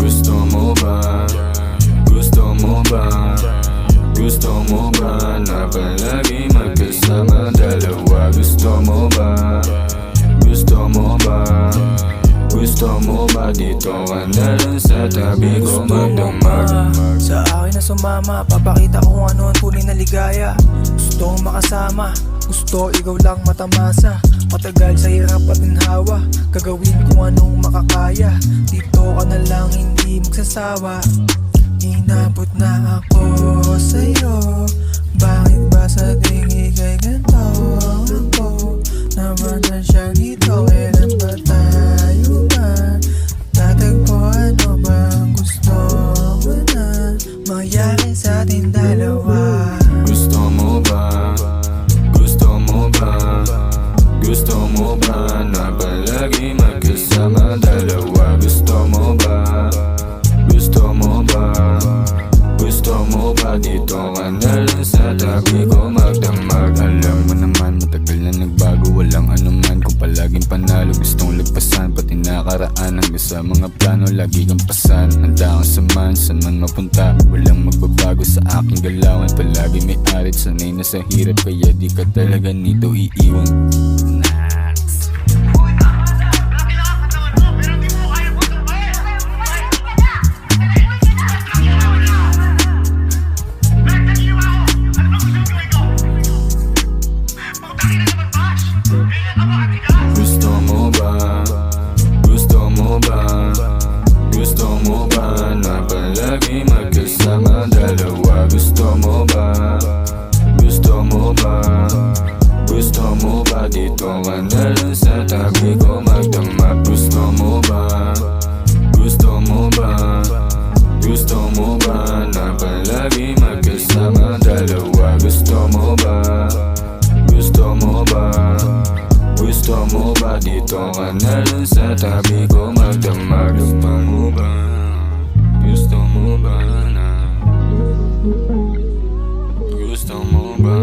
Gusto mo ba? Gusto mo ba? Gusto mo ba na palagi magkasama dalawa? Gusto mo ba? Gusto mo ba? Gusto mo ba dito ka na lang sa tabi ko magdamag? Sa akin na sumama, papakita ko ano ang tunay na ligaya. Gusto kong makasama, gusto ikaw lang matamasa. Matagal sa hirap at ginhawa, gagawin kung anong makakaya. Dito ka na lang hindi magsasawa. Inabot na ako sa'yo. Bakit ba sa tingin kay ganito ako? Naman na siya dito, kailan ba tayo ba? Tatagpo ano ba ang gusto mo na mangyari sa ating dalawa? Gusto mo ba? Gusto mo ba? Gusto mo ba na palagi magkasama dalawa? Gusto mo ba? Gusto mo ba? Gusto mo ba dito ka na lang sa tabi ko magdamag? Alam mo naman matagal na nagbago, walang anuman kung palaging panalo. Gustong lagpasan pati nakaraan hanggang sa mga plano lagi kang pasan. Handa kang saman, saan man mapunta walang magbabago sa aking galawan. Palagi may arit, sanay na sa hirap kaya di ka talaga nito iiwan. Gusto mo ba? Gusto mo ba? Gusto mo ba na palagi magkasama dalawa? Gusto mo ba? Gusto mo ba? Gusto mo ba dito ka na lang sa tabi ko magdamag? Gusto mo ba? Gusto mo ba? Gusto mo ba na palagi magkasama dalawa? Gusto mo ba? Gusto mo ba? Gusto mo ba dito ka na lang sa tabi ko magdamag? Gusto mo ba? Gusto mo ba na? Gusto mo ba?